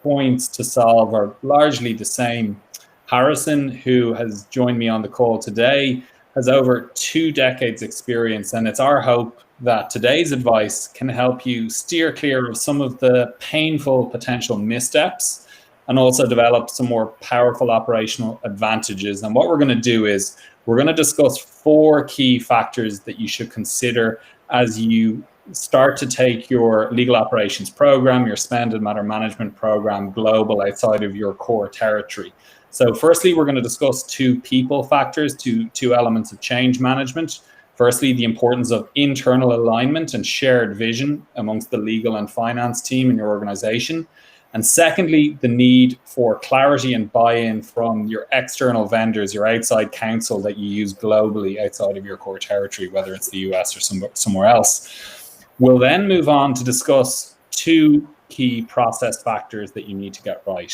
points to solve are largely the same. Harrison, who has joined me on the call today, has over 2 decades experience, and it's our hope that today's advice can help you steer clear of some of the painful potential missteps and also develop some more powerful operational advantages. And what we're going to do is we're going to discuss 4 key factors that you should consider as you start to take your legal operations program, your spend and matter management program global outside of your core territory. So firstly, we're going to discuss 2 people factors, two elements of change management. Firstly, the importance of internal alignment and shared vision amongst the legal and finance team in your organization. And secondly, the need for clarity and buy-in from your external vendors, your outside counsel that you use globally outside of your core territory, whether it's the US or somewhere else. We'll then move on to discuss 2 key process factors that you need to get right.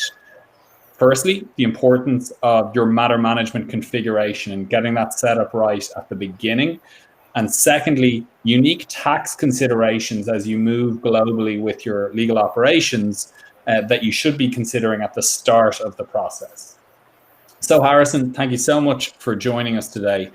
Firstly, the importance of your matter management configuration and getting that set up right at the beginning. And secondly, unique tax considerations as you move globally with your legal operations that you should be considering at the start of the process. So Harrison, thank you so much for joining us today.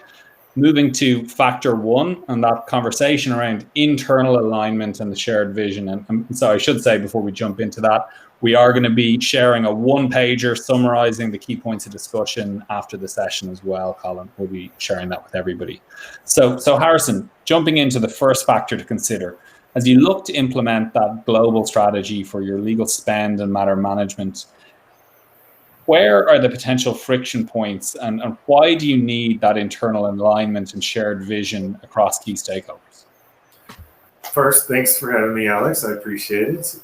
Moving to factor 1 and that conversation around internal alignment and the shared vision. And so I should say before we jump into that, we are going to be sharing a 1-pager summarizing the key points of discussion after the session as well, Colin. We'll be sharing that with everybody. So Harrison, jumping into the first factor to consider, as you look to implement that global strategy for your legal spend and matter management, where are the potential friction points and why do you need that internal alignment and shared vision across key stakeholders? First, thanks for having me, Alex. I appreciate it.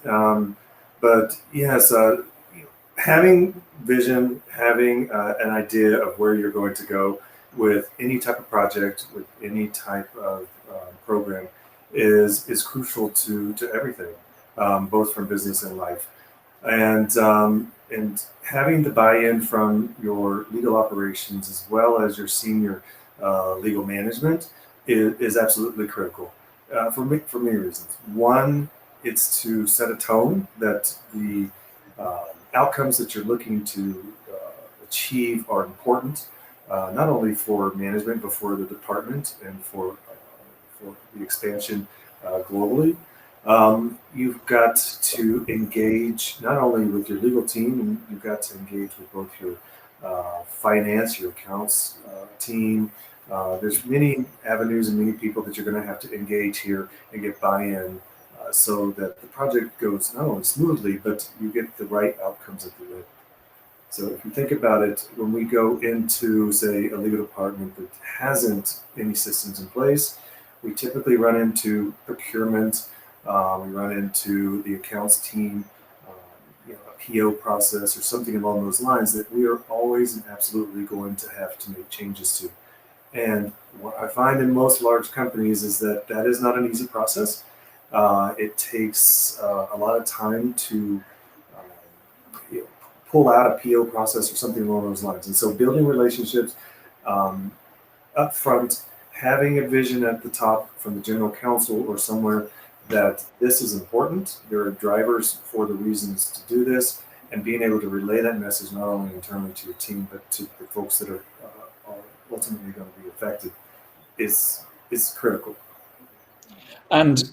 But yes, having vision, having an idea of where you're going to go with any type of project, with any type of program is crucial to everything, both from business and life. And having the buy-in from your legal operations as well as your senior legal management is absolutely critical for many reasons. One, it's to set a tone that the outcomes that you're looking to achieve are important, not only for management but for the department and for the expansion globally. You've got to engage not only with your legal team, you've got to engage with both your finance, your accounts team. There's many avenues and many people that you're going to have to engage here and get buy-in so that the project goes not only smoothly, but you get the right outcomes at the end. So if you think about it, when we go into, say, a legal department that hasn't any systems in place, we typically run into procurement. We run into the accounts team, a PO process or something along those lines that we are always and absolutely going to have to make changes to. And what I find in most large companies is that that is not an easy process. It takes a lot of time to pull out a PO process or something along those lines. And so building relationships up front, having a vision at the top from the general counsel or somewhere that this is important, there are drivers for the reasons to do this, and being able to relay that message not only internally to your team, but to the folks that are ultimately going to be affected is critical. And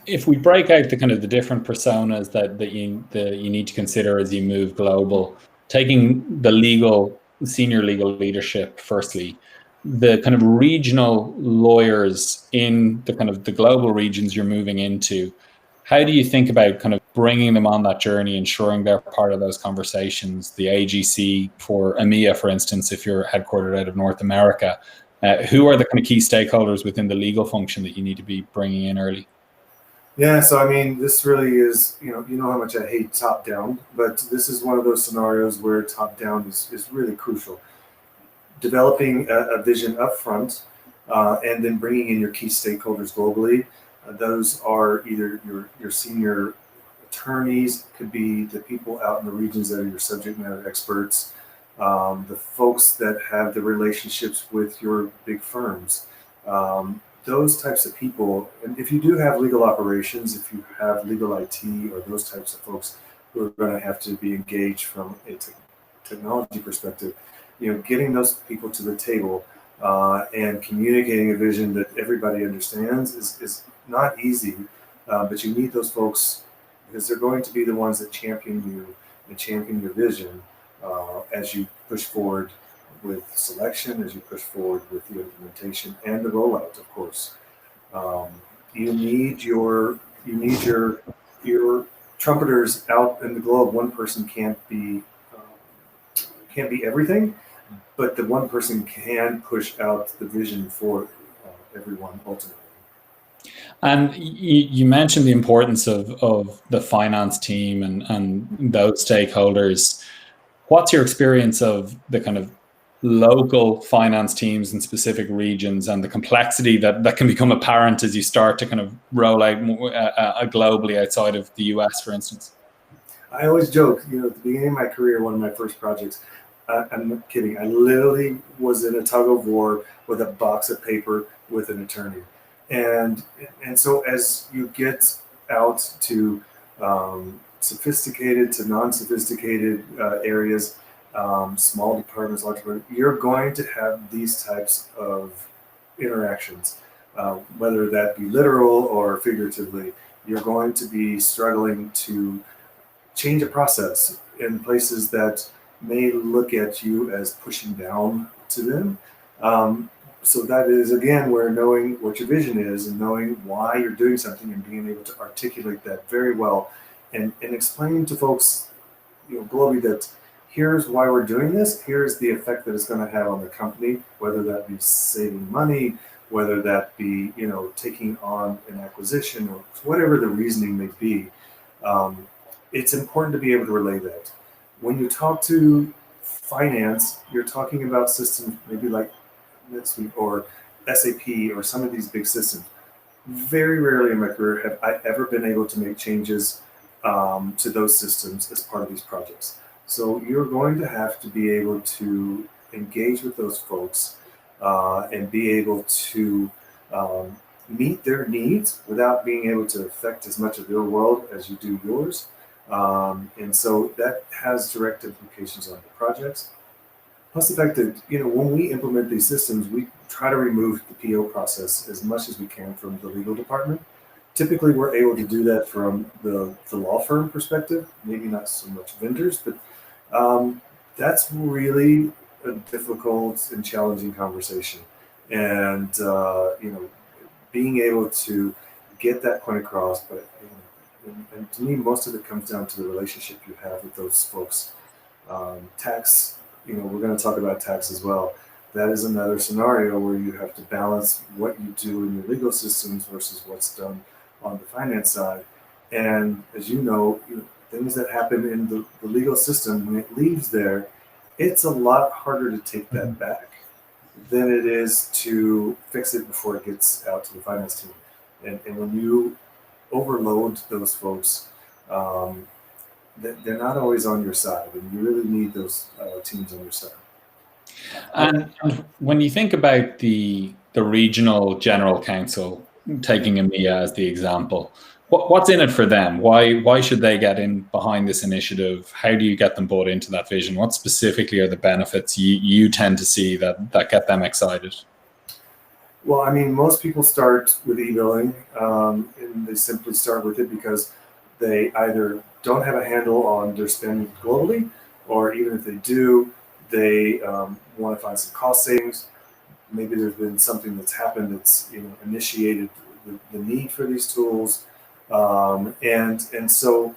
if we break out the kind of the different personas that you need to consider as you move global, taking the senior legal leadership firstly, the kind of regional lawyers in the kind of the global regions you're moving into, how do you think about kind of bringing them on that journey, ensuring they're part of those conversations? The AGC for EMEA, for instance, if you're headquartered out of North America, who are the kind of key stakeholders within the legal function that you need to be bringing in early? Yeah, so I mean, this really is, you know how much I hate top-down, but this is one of those scenarios where top-down is really crucial. Developing a vision up front and then bringing in your key stakeholders globally. Those are either your senior attorneys, could be the people out in the regions that are your subject matter experts, the folks that have the relationships with your big firms. Those types of people, and if you do have legal operations, if you have legal IT or those types of folks who are going to have to be engaged from a technology perspective. Getting those people to the table and communicating a vision that everybody understands is not easy, but you need those folks because they're going to be the ones that champion you and champion your vision as you push forward with selection, as you push forward with the implementation and the rollout, of course. Um, you need your trumpeters out in the globe. One person can't be everything, but the one person can push out the vision for everyone ultimately. And you mentioned the importance of the finance team and those stakeholders. What's your experience of the kind of local finance teams in specific regions and the complexity that can become apparent as you start to kind of roll out globally outside of the US, for instance? I always joke, at the beginning of my career, one of my first projects, I'm not kidding. I literally was in a tug of war with a box of paper with an attorney, and so as you get out to sophisticated to non-sophisticated areas, small departments, large departments, you're going to have these types of interactions, whether that be literal or figuratively. You're going to be struggling to change a process in places that may look at you as pushing down to them. Um, so that is again where knowing what your vision is and knowing why you're doing something and being able to articulate that very well and explaining to folks, globally that here's why we're doing this, here's the effect that it's going to have on the company, whether that be saving money, whether that be, taking on an acquisition or whatever the reasoning may be. Um, it's important to be able to relay that. When you talk to finance, you're talking about systems maybe like NetSuite or SAP or some of these big systems. Very rarely in my career have I ever been able to make changes to those systems as part of these projects. So you're going to have to be able to engage with those folks and be able to um, meet their needs without being able to affect as much of their world as you do yours. And so that has direct implications on the projects. Plus the fact that, when we implement these systems, we try to remove the PO process as much as we can from the legal department. Typically, we're able to do that from the law firm perspective, maybe not so much vendors, but that's really a difficult and challenging conversation. And, being able to get that point across, but and to me, most of it comes down to the relationship you have with those folks. Tax, we're going to talk about tax as well. That is another scenario where you have to balance what you do in your legal systems versus what's done on the finance side. And as things that happen in the legal system, when it leaves there, it's a lot harder to take that back than it is to fix it before it gets out to the finance team. And when you overload those folks, um, they're not always on your side, and you really need those teams on your side. And when you think about the regional general counsel, taking EMEA as the example, what's in it for them? Why should they get in behind this initiative? How do you get them bought into that vision? What specifically are the benefits you tend to see that get them excited? Well, I mean, most people start with e-billing, and they simply start with it because they either don't have a handle on their spend globally, or even if they do, they want to find some cost savings. Maybe there's been something that's happened that's initiated the need for these tools, and so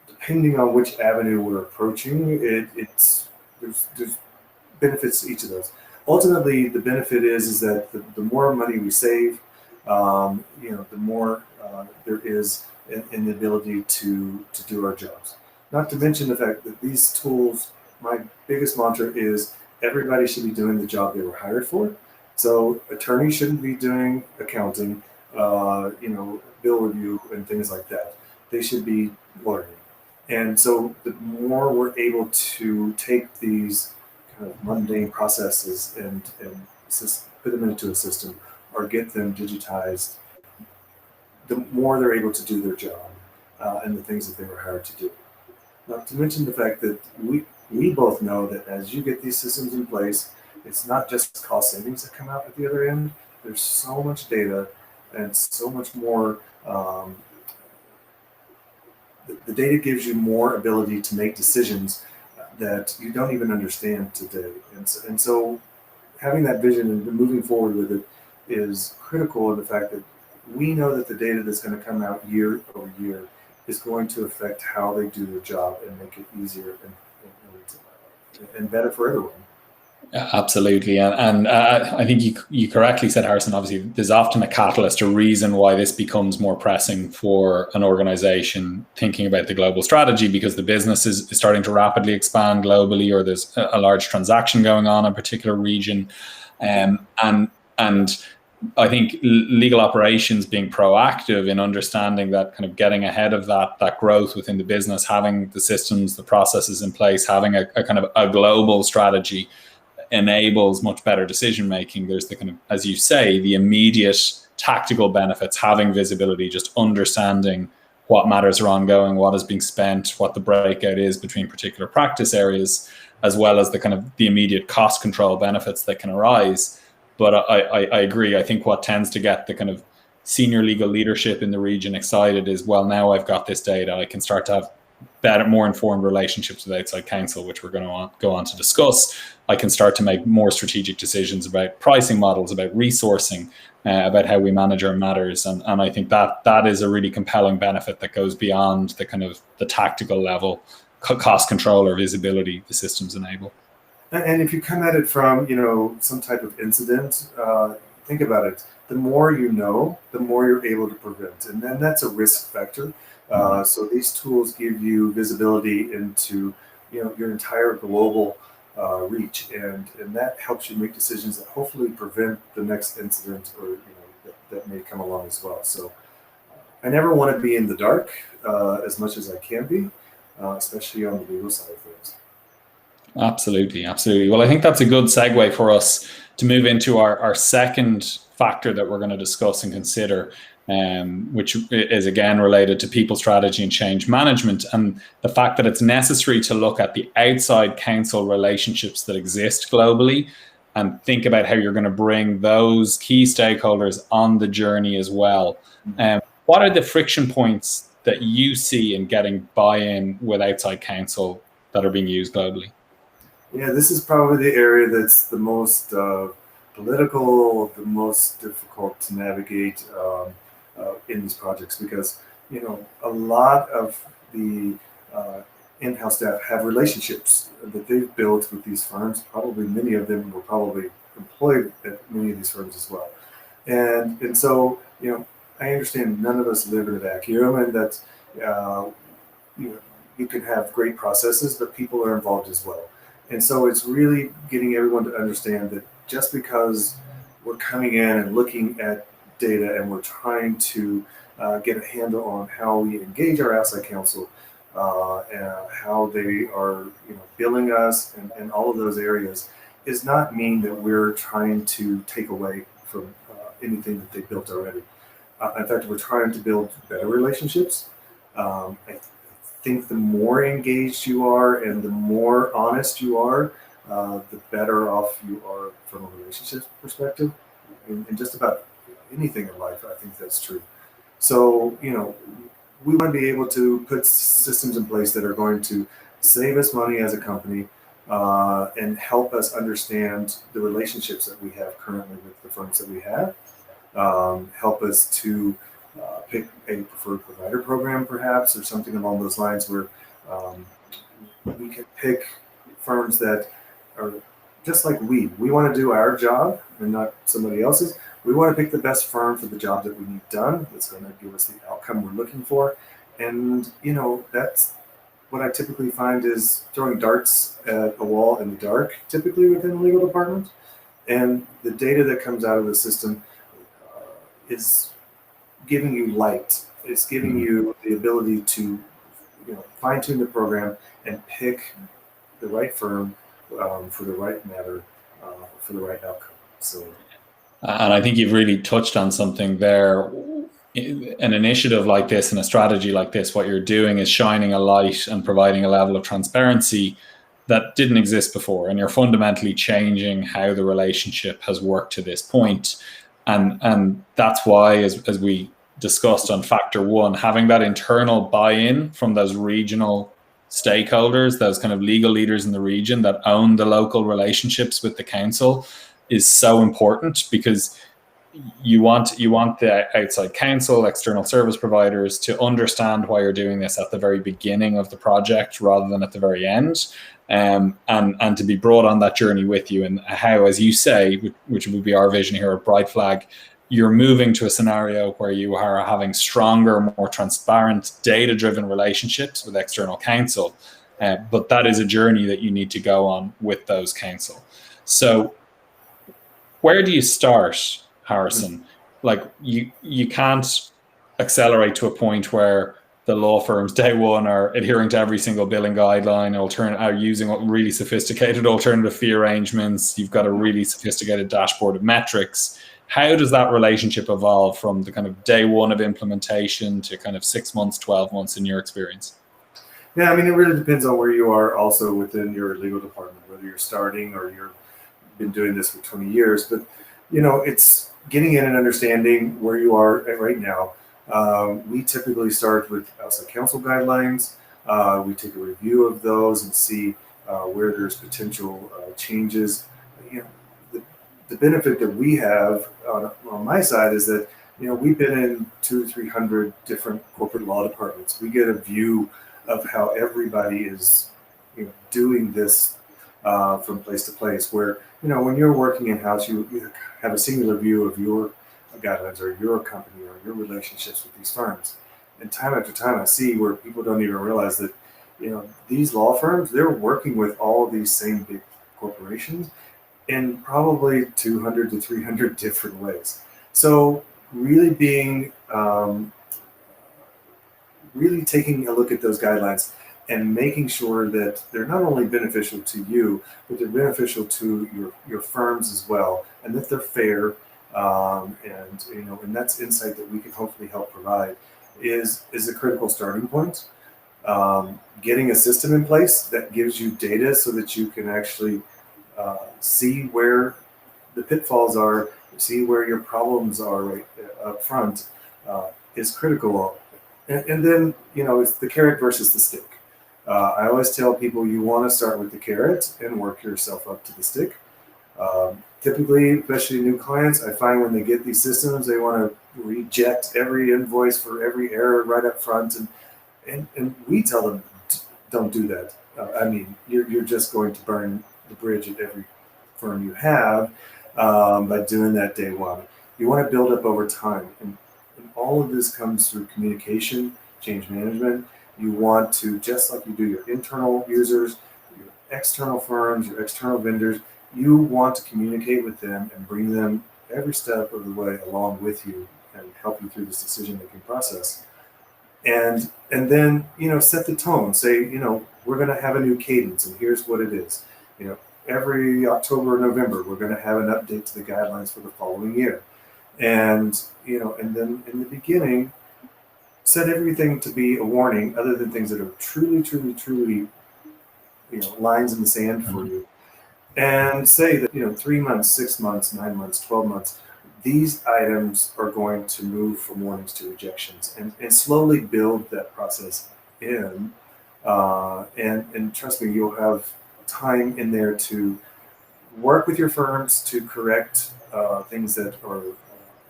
depending on which avenue we're approaching, there's benefits to each of those. Ultimately, the benefit is that the more money we save, the more there is in the ability to do our jobs. Not to mention the fact that these tools, my biggest mantra is everybody should be doing the job they were hired for. So attorneys shouldn't be doing accounting, bill review and things like that. They should be learning. And so the more we're able to take these kind of mundane processes and put them into a system or get them digitized, the more they're able to do their job and the things that they were hired to do. Not to mention the fact that we both know that as you get these systems in place, it's not just cost savings that come out at the other end. There's so much data and so much more. The data gives you more ability to make decisions that you don't even understand today. And so having that vision and moving forward with it is critical in the fact that we know that the data that's going to come out year over year is going to affect how they do their job and make it easier and better for everyone. Absolutely. And I think you correctly said, Harrison, obviously there's often a catalyst, a reason why this becomes more pressing for an organization thinking about the global strategy, because the business is starting to rapidly expand globally, or there's a large transaction going on in a particular region. And I think legal operations being proactive in understanding that, kind of getting ahead of that growth within the business, having the systems, the processes in place, having a kind of a global strategy enables much better decision making. There's the kind of, as you say, the immediate tactical benefits, having visibility, just understanding what matters are ongoing, what is being spent, what the breakout is between particular practice areas, as well as the kind of the immediate cost control benefits that can arise. But I agree. I think what tends to get the kind of senior legal leadership in the region excited is, well, now I've got this data, I can start to have better, more informed relationships with outside counsel, which we're going to go on to discuss. I can start to make more strategic decisions about pricing models, about resourcing, about how we manage our matters. And I think that is a really compelling benefit that goes beyond the kind of the tactical level cost control or visibility the systems enable. And if you come at it from, some type of incident, think about it. The more you know, the more you're able to prevent. And then that's a risk factor. So these tools give you visibility into, your entire global reach, and that helps you make decisions that hopefully prevent the next incident, or that may come along as well. So I never want to be in the dark as much as I can be, especially on the legal side of things. Absolutely. Well, I think that's a good segue for us to move into our second factor that we're going to discuss and consider, which is again related to people strategy and change management, and the fact that it's necessary to look at the outside counsel relationships that exist globally and think about how you're going to bring those key stakeholders on the journey as well. What are the friction points that you see in getting buy-in with outside counsel that are being used globally? Yeah, this is probably the area that's the most political, the most difficult to navigate in these projects, because a lot of the in-house staff have relationships that they've built with these firms. Probably many of them were probably employed at many of these firms as well, and so I understand none of us live in a vacuum, and that you can have great processes, but people are involved as well. And so it's really getting everyone to understand that just because we're coming in and looking at data and we're trying to get a handle on how we engage our outside counsel, and how they are billing us, and all of those areas, does not mean that we're trying to take away from anything that they built already. In fact, we're trying to build better relationships. I think the more engaged you are and the more honest you are, the better off you are from a relationship perspective. And just about anything in life, I think that's true. So, we want to be able to put systems in place that are going to save us money as a company, and help us understand the relationships that we have currently with the firms that we have, help us to pick a preferred provider program, perhaps, or something along those lines, where we can pick firms that are just like we want to do our job and not somebody else's. We want to pick the best firm for the job that we need done, that's going to give us the outcome we're looking for. And that's what I typically find is throwing darts at a wall in the dark, typically within the legal department. And the data that comes out of the system is giving you light. It's giving you the ability to fine tune the program and pick the right firm for the right matter, for the right outcome. So, and I think you've really touched on something there. an initiative like this and a strategy like this, what you're doing is shining a light and providing a level of transparency that didn't exist before, and you're fundamentally changing how the relationship has worked to this point. And that's why, as we discussed on factor one, having that internal buy-in from those regional stakeholders, those kind of legal leaders in the region that own the local relationships with the council, is so important, because you want the outside counsel, external service providers, to understand why you're doing this at the very beginning of the project rather than at the very end, and to be brought on that journey with you. And how, as you say, which would be our vision here at Bright Flag, you're moving to a scenario where you are having stronger, more transparent, data-driven relationships with external counsel. But that is a journey that you need to go on with those counsel. So where do you start, Harrison? Like, you can't accelerate to a point where the law firms day one are adhering to every single billing guideline, are using really sophisticated alternative fee arrangements. You've got a really sophisticated dashboard of metrics. How does that relationship evolve from the kind of day one of implementation to kind of 6 months, 12 months in your experience? Yeah, I mean, it really depends on where you are also within your legal department, whether you're starting or you've been doing this for 20 years. But, it's getting in and understanding where you are at right now. We typically start with outside counsel guidelines. We take a review of those and see where there's potential changes. The benefit that we have on my side is that, we've been in 200 to 300 different corporate law departments. We get a view of how everybody is doing this from place to place, where, when you're working in-house, you have a singular view of your guidelines or your company or your relationships with these firms. And time after time, I see where people don't even realize that, these law firms, they're working with all of these same big corporations in probably 200 to 300 different ways. So really really taking a look at those guidelines and making sure that they're not only beneficial to you, but they're beneficial to your firms as well, and that they're fair. And that's insight that we can hopefully help provide is a critical starting point. Getting a system in place that gives you data so that you can actually see where the pitfalls are, see where your problems are right up front, is critical. And then, it's the carrot versus the stick. I always tell people you want to start with the carrot and work yourself up to the stick. Typically, especially new clients, I find when they get these systems, they want to reject every invoice for every error right up front. And we tell them, don't do that. You're just going to burn the bridge at every firm you have by doing that day one. You want to build up over time. And all of this comes through communication, change management. You want to, just like you do your internal users, your external firms, your external vendors, you want to communicate with them and bring them every step of the way along with you and help you through this decision-making process. And then, set the tone. Say, we're going to have a new cadence, and here's what it is. Every October or November, we're going to have an update to the guidelines for the following year. And, and then in the beginning, set everything to be a warning, other than things that are truly, truly, truly, lines in the sand for you. And say that, 3 months, 6 months, 9 months, 12 months, these items are going to move from warnings to rejections, and slowly build that process in. And trust me, you'll have time in there to work with your firms to correct things that are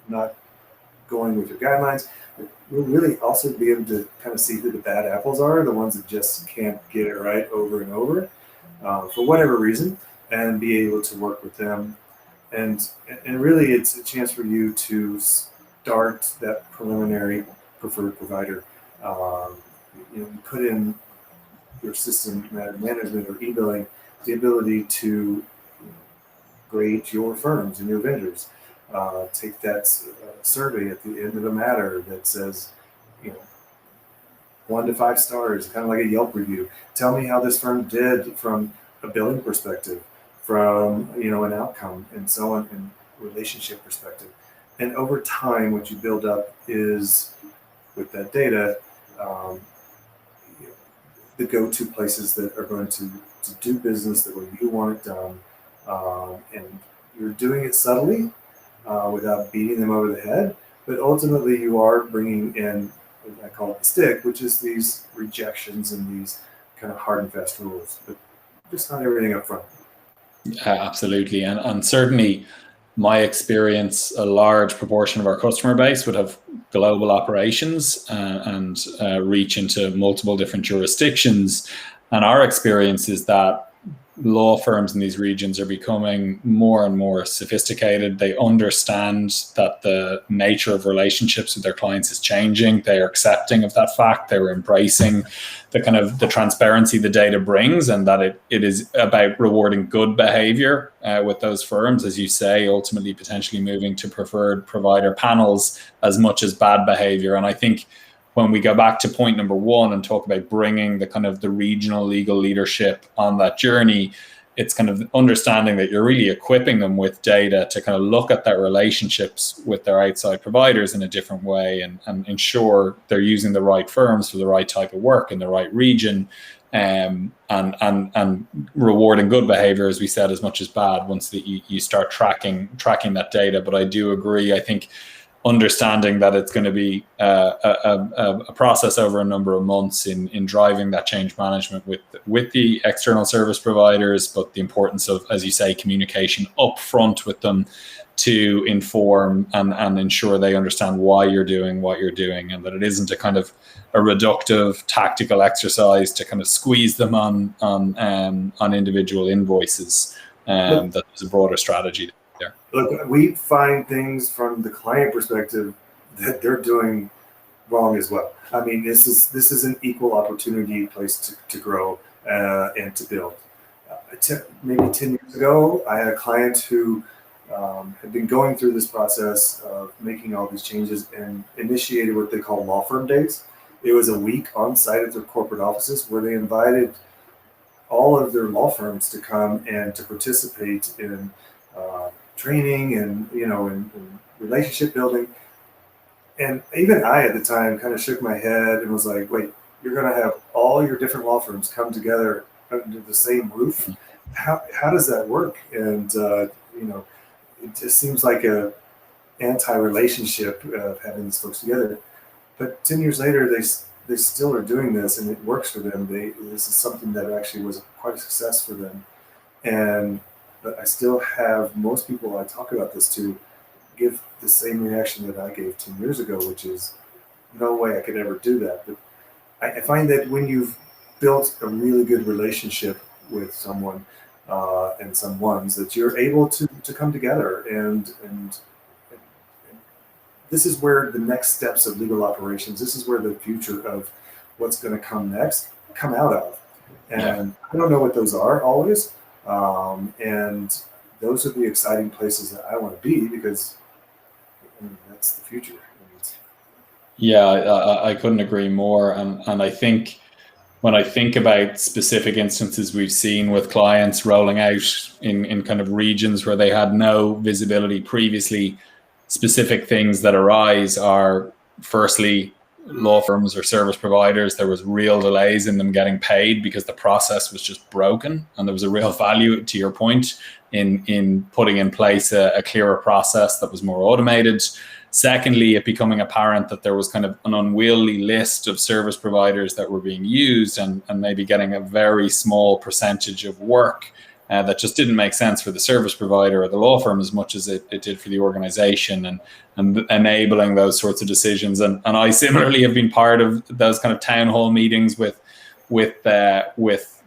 not going with your guidelines. You'll really also be able to kind of see who the bad apples are, the ones that just can't get it right over and over for whatever reason, and be able to work with them. And really, it's a chance for you to start that preliminary preferred provider. You put in your system management or e-billing, the ability to grade your firms and your vendors. Take that survey at the end of the matter that says, 1 to 5 stars, kind of like a Yelp review. Tell me how this firm did from a billing perspective, from an outcome, and so on, and relationship perspective. And over time, what you build up is, with that data, um, the go-to places that are going to do business the way you want it done. And you're doing it subtly without beating them over the head. But ultimately, you are bringing in, I call it the stick, which is these rejections and these kind of hard and fast rules, but just not everything up front. Absolutely. And certainly, my experience, a large proportion of our customer base would have global operations and reach into multiple different jurisdictions. And our experience is that law firms in these regions are becoming more and more sophisticated. They understand that the nature of relationships with their clients is changing. They are accepting of that fact. They're embracing the kind of the transparency the data brings, and that it is about rewarding good behavior with those firms, as you say, ultimately potentially moving to preferred provider panels as much as bad behavior. And I think when we go back to point number one and talk about bringing the kind of the regional legal leadership on that journey, it's kind of understanding that you're really equipping them with data to kind of look at their relationships with their outside providers in a different way, and ensure they're using the right firms for the right type of work in the right region, and rewarding good behavior, as we said, as much as bad, once that you start tracking that data. But I do agree. I think understanding that it's going to be a process over a number of months in driving that change management with the external service providers, but the importance of, as you say, communication up front with them to inform and ensure they understand why you're doing what you're doing, and that it isn't a kind of a reductive tactical exercise to kind of squeeze them on individual invoices. That there's a broader strategy there. Look, we find things from the client perspective that they're doing wrong as well. I mean, this is an equal opportunity place to grow and to build. Maybe 10 years ago, I had a client who had been going through this process of making all these changes and initiated what they call law firm days. It was a week on site at their corporate offices where they invited all of their law firms to come and to participate in training and in relationship building. And even I at the time kind of shook my head and was like, wait, you're going to have all your different law firms come together under the same roof? How does that work? And it just seems like a anti-relationship of having these folks together. But 10 years later, they still are doing this, and it works for them. This is something that actually was quite a success for them. But I still have most people I talk about this to give the same reaction that I gave 10 years ago, which is no way I could ever do that. But I find that when you've built a really good relationship with someone and someone's, that you're able to come together and this is where the next steps of legal operations, this is where the future of what's going to come next come out of. And I don't know what those are always. And those are the exciting places that I want to be, because that's the future. Yeah, I couldn't agree more. And I think when I think about specific instances we've seen with clients rolling out in kind of regions where they had no visibility previously, specific things that arise are, firstly, law firms or service providers, there was real delays in them getting paid because the process was just broken, and there was a real value, to your point, in putting in place a clearer process that was more automated. Secondly, it becoming apparent that there was kind of an unwieldy list of service providers that were being used and maybe getting a very small percentage of work that just didn't make sense for the service provider or the law firm as much as it did for the organization, and enabling those sorts of decisions. And I similarly have been part of those kind of town hall meetings with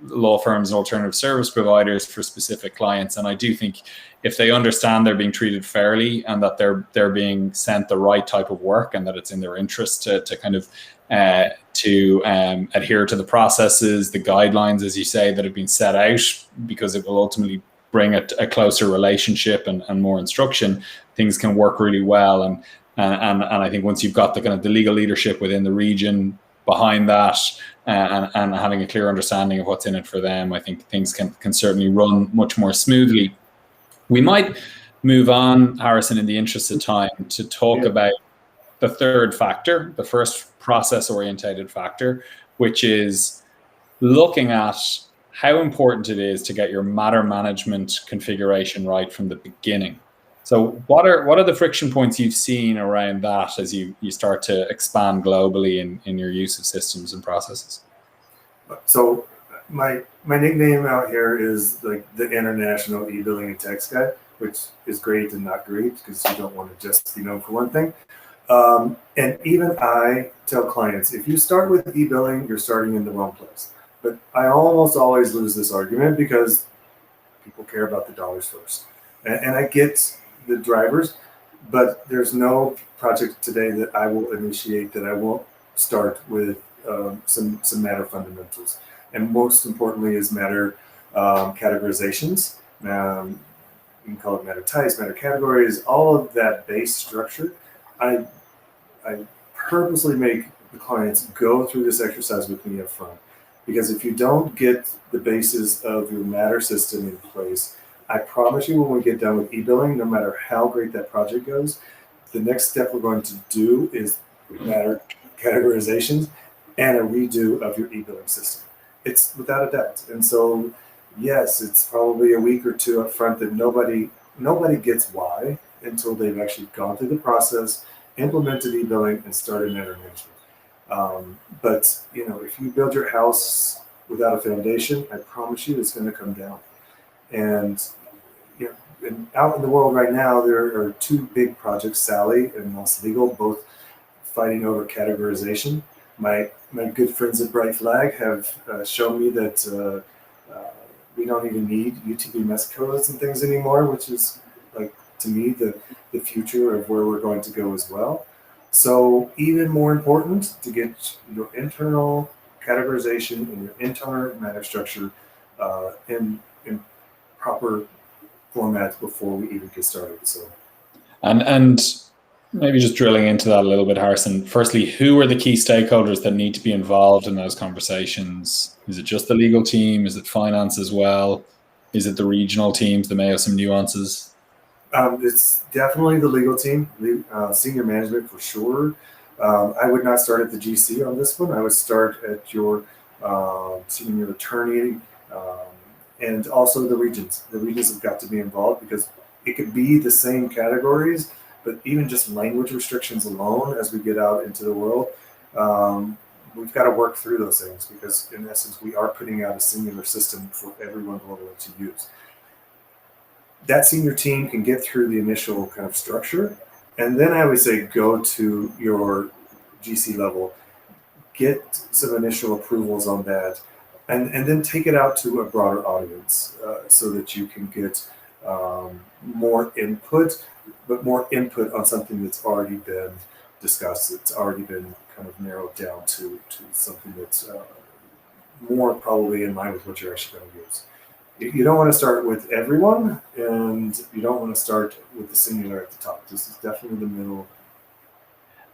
law firms and alternative service providers for specific clients. And I do think if they understand they're being treated fairly and that they're being sent the right type of work and that it's in their interest to kind of adhere to the processes, the guidelines, as you say, that have been set out, because it will ultimately bring a closer relationship and more instruction, things can work really well. And I think once you've got the kind of the legal leadership within the region behind that, and having a clear understanding of what's in it for them, I think things can certainly run much more smoothly. We might move on, Harrison, in the interest of time, to talk Yeah. about the third factor, the first process-orientated factor, which is looking at how important it is to get your matter management configuration right from the beginning. So what are the friction points you've seen around that as you start to expand globally in your use of systems and processes? So my nickname out here is like the international e-billing and tax guy, which is great and not great because you don't want to just be known for one thing. And even I tell clients, if you start with e-billing, you're starting in the wrong place. But I almost always lose this argument because people care about the dollars first. And I get the drivers, but there's no project today that I will initiate that I won't start with some matter fundamentals. And most importantly is matter categorizations. You can call it matter types, matter categories, all of that base structure. I purposely make the clients go through this exercise with me up front. Because if you don't get the basis of your matter system in place, I promise you when we get done with e-billing, no matter how great that project goes, the next step we're going to do is matter categorizations and a redo of your e-billing system. It's without a doubt. And so, yes, it's probably a week or two up front that nobody gets why until they've actually gone through the process, implemented e-billing, and started matter management. But if you build your house without a foundation, I promise you it's going to come down. And and out in the world right now, there are two big projects, Sally and Moss Legal, both fighting over categorization. My good friends at Bright Flag have shown me that we don't even need UTB-MES codes and things anymore, which is, like, to me, the future of where we're going to go as well. So even more important to get your internal categorization and your internal matter structure in proper formats before we even get started. So, and maybe just drilling into that a little bit, Harrison. Firstly, who are the key stakeholders that need to be involved in those conversations? Is it just the legal team? Is it finance as well? Is it the regional teams that may have some nuances? It's definitely the legal team, senior management for sure. I would not start at the GC on this one. I would start at your senior attorney and also the regions. The regions have got to be involved because it could be the same categories, but even just language restrictions alone as we get out into the world, we've got to work through those things because in essence, we are putting out a singular system for everyone globally to use. That senior team can get through the initial kind of structure. And then I would say go to your GC level, get some initial approvals on that, and then take it out to a broader audience so that you can get more input, but more input on something that's already been discussed. It's already been kind of narrowed down to something that's more probably in line with what you're actually going to use. You don't want to start with everyone, and you don't want to start with the singular at the top. This is definitely the middle.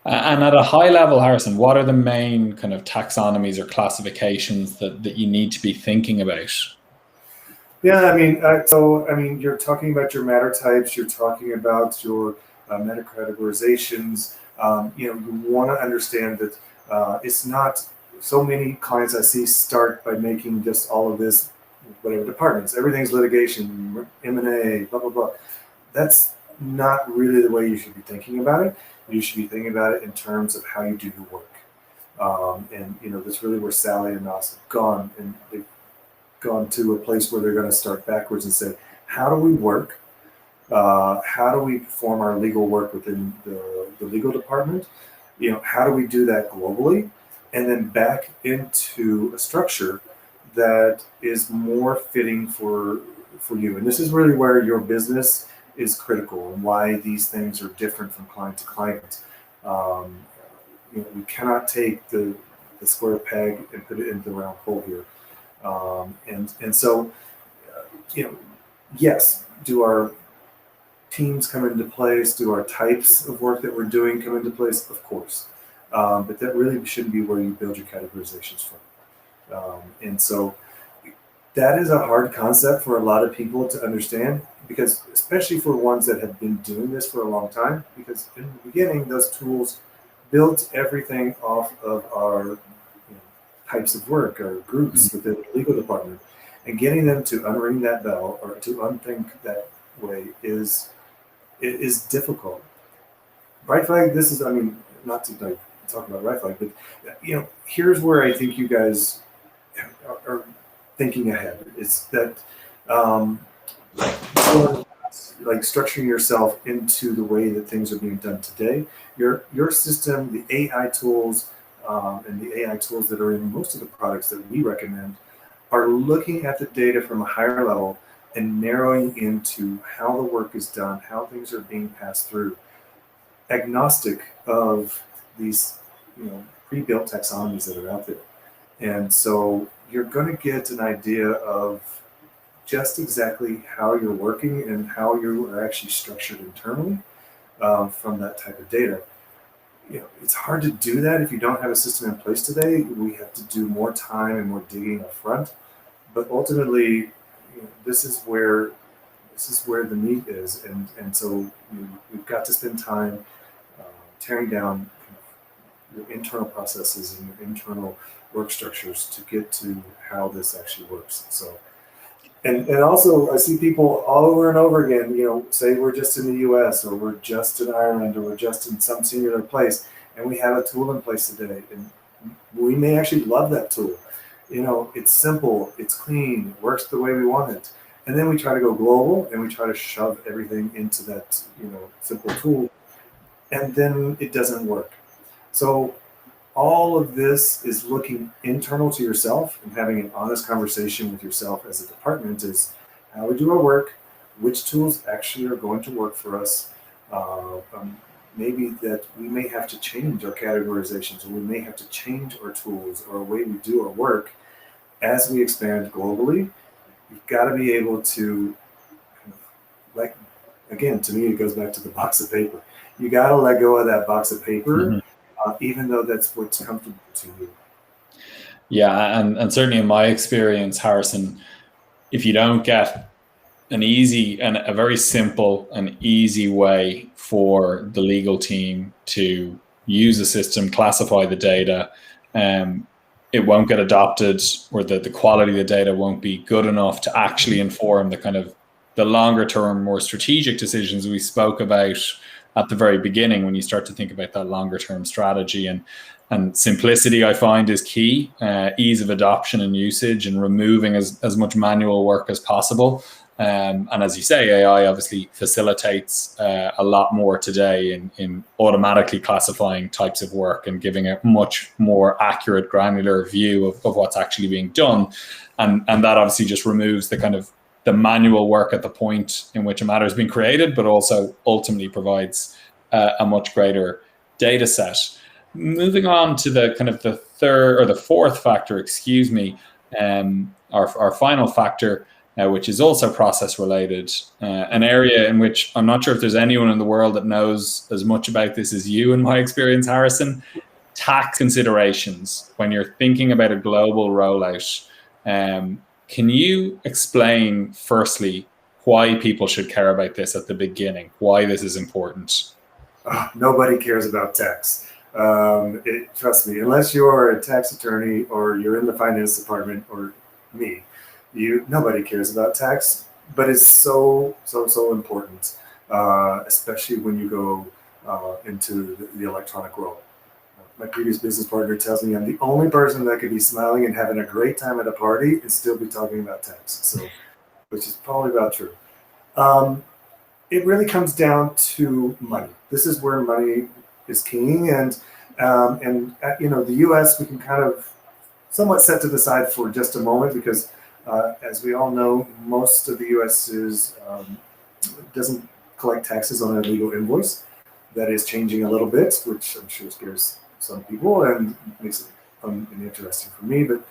And at a high level, Harrison, what are the main kind of taxonomies or classifications that you need to be thinking about? Yeah, you're talking about your matter types. You're talking about your matter categorizations. You want to understand that it's not so many clients I see start by making just all of this, whatever departments, everything's litigation, M&A, blah, blah, blah. That's not really the way you should be thinking about it. You should be thinking about it in terms of how you do your work. That's really where Sally and Nas have gone. And they've gone to a place where they're going to start backwards and say, how do we work? How do we perform our legal work within the legal department? How do we do that globally? And then back into a structure that is more fitting for you. And this is really where your business is critical and why these things are different from client to client. We cannot take the square peg and put it into the round hole here. So, yes, do our teams come into place? Do our types of work that we're doing come into place? Of course. But that really shouldn't be where you build your categorizations from. And so that is a hard concept for a lot of people to understand. because especially for ones that have been doing this for a long time, because in the beginning, those tools built everything off of our types of work or groups within the legal department. And getting them to unring that bell or to unthink that way is difficult. Right flag, this is, I mean, not to talk about right flag, but here's where I think you guys are thinking ahead. It's that like structuring yourself into the way that things are being done today. Your system, the AI tools, and the AI tools that are in most of the products that we recommend are looking at the data from a higher level and narrowing into how the work is done, how things are being passed through, agnostic of these pre-built taxonomies that are out there. And so you're going to get an idea of just exactly how you're working and how you are actually structured internally from that type of data. It's hard to do that if you don't have a system in place today. We have to do more time and more digging up front. But ultimately, this is where the meat is, and so we've got to spend time tearing down your internal processes and your internal work structures to get to how this actually works. So, and also I see people all over and over again, say we're just in the U.S. or we're just in Ireland or we're just in some singular place, and we have a tool in place today, and we may actually love that tool. It's simple, it's clean, it works the way we want it. And then we try to go global and we try to shove everything into that, simple tool. And then it doesn't work. So all of this is looking internal to yourself and having an honest conversation with yourself as a department is how we do our work, which tools actually are going to work for us. Maybe that we may have to change our categorizations, or we may have to change our tools or the way we do our work as we expand globally. You've got to be able to, again, to me, it goes back to the box of paper. You got to let go of that box of paper, even though that's what's comfortable to you. Yeah, and certainly in my experience, Harrison, if you don't get an easy and a very simple and easy way for the legal team to use a system, classify the data, it won't get adopted, or the quality of the data won't be good enough to actually inform the kind of the longer term, more strategic decisions we spoke about at the very beginning when you start to think about that longer term strategy. And simplicity, I find, is key. Ease of adoption and usage, and removing as much manual work as possible. And as you say, AI obviously facilitates a lot more today in automatically classifying types of work and giving a much more accurate, granular view of what's actually being done. And that obviously just removes the kind of the manual work at the point in which a matter has been created, but also ultimately provides a much greater data set. Moving on to the kind of the third or the fourth factor, our final factor, which is also process related, an area in which I'm not sure if there's anyone in the world that knows as much about this as you, in my experience, Harrison. Tax considerations when you're thinking about a global rollout. Can you explain, firstly, why people should care about this at the beginning, why this is important? Nobody cares about tax. Trust me, unless you're a tax attorney or you're in the finance department or me, nobody cares about tax, but it's so important, especially when you go into the electronic world. My previous business partner tells me I'm the only person that could be smiling and having a great time at a party and still be talking about tax. So, which is probably about true. It really comes down to money. This is where money is king, and the U.S. we can kind of somewhat set to the side for just a moment because, as we all know, most of the U.S. doesn't collect taxes on a legal invoice. That is changing a little bit, which I'm sure scares some people and makes it fun and interesting for me. But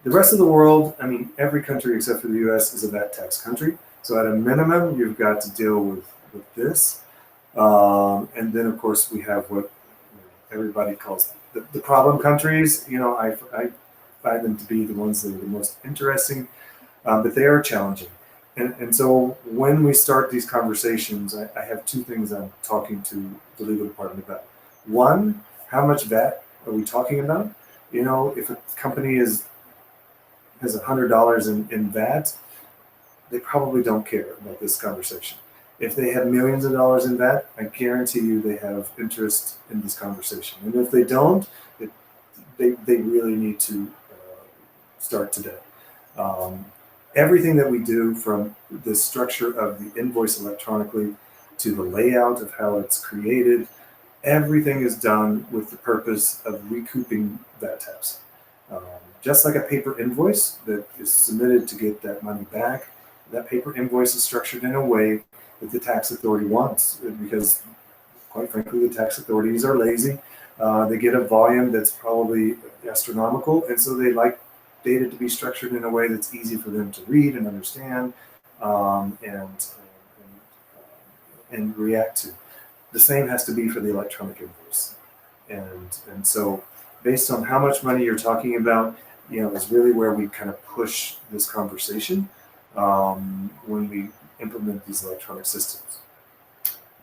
the rest of the world, I mean, every country except for the U.S. is a VAT tax country. So at a minimum, you've got to deal with this. And then, of course, we have what everybody calls the problem countries. I find them to be the ones that are the most interesting, but they are challenging. And so when we start these conversations, I have two things I'm talking to the legal department about. One, how much VAT are we talking about? You know, if a company has $100 in VAT, they probably don't care about this conversation. If they have millions of dollars in VAT, I guarantee you they have interest in this conversation. And if they don't, they really need to start today. Um, Everything that we do, from the structure of the invoice electronically to the layout of how it's created, everything is done with the purpose of recouping that tax. Um, just like a paper invoice that is submitted to get that money back, that paper invoice is structured in a way that the tax authority wants, because quite frankly, the tax authorities are lazy. They get a volume that's probably astronomical, and so they like data to be structured in a way that's easy for them to read and understand, and react to. The same has to be for the electronic invoice, and so based on how much money you're talking about, is really where we kind of push this conversation when we implement these electronic systems.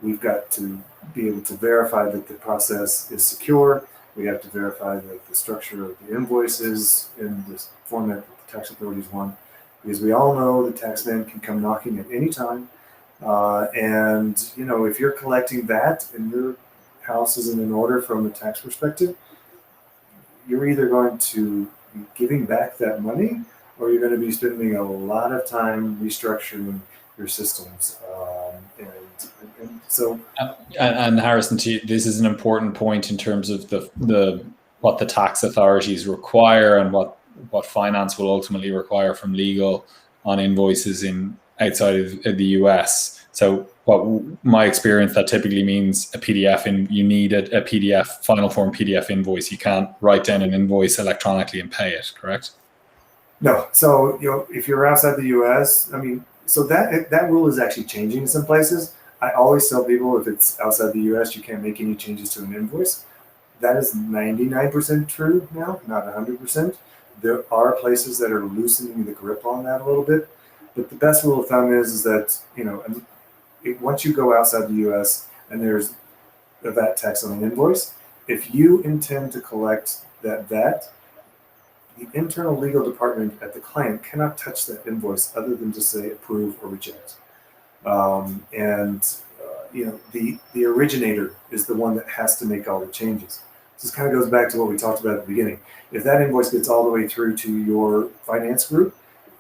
We've got to be able to verify that the process is secure. We have to verify that the structure of the invoice is in this format that the tax authorities want, because we all know the taxman can come knocking at any time. And if you're collecting VAT and your house isn't in order from a tax perspective, you're either going to be giving back that money, or you're going to be spending a lot of time restructuring your systems. And so, And Harrison, this is an important point in terms of the what the tax authorities require and what finance will ultimately require from legal on invoices outside of the US. So what my experience, that typically means a PDF, and you need a PDF, final form PDF invoice. You can't write down an invoice electronically and pay it, correct? no. So if you're outside the US, so that rule is actually changing in some places. I always tell people, if it's outside the US, you can't make any changes to an invoice. That is 99% true now, not 100%. There are places that are loosening the grip on that a little bit, but the best rule of thumb is that once you go outside the U.S. and there's a VAT tax on an invoice, if you intend to collect that VAT, the internal legal department at the client cannot touch that invoice other than to say approve or reject. The originator is the one that has to make all the changes. So this kind of goes back to what we talked about at the beginning. If that invoice gets all the way through to your finance group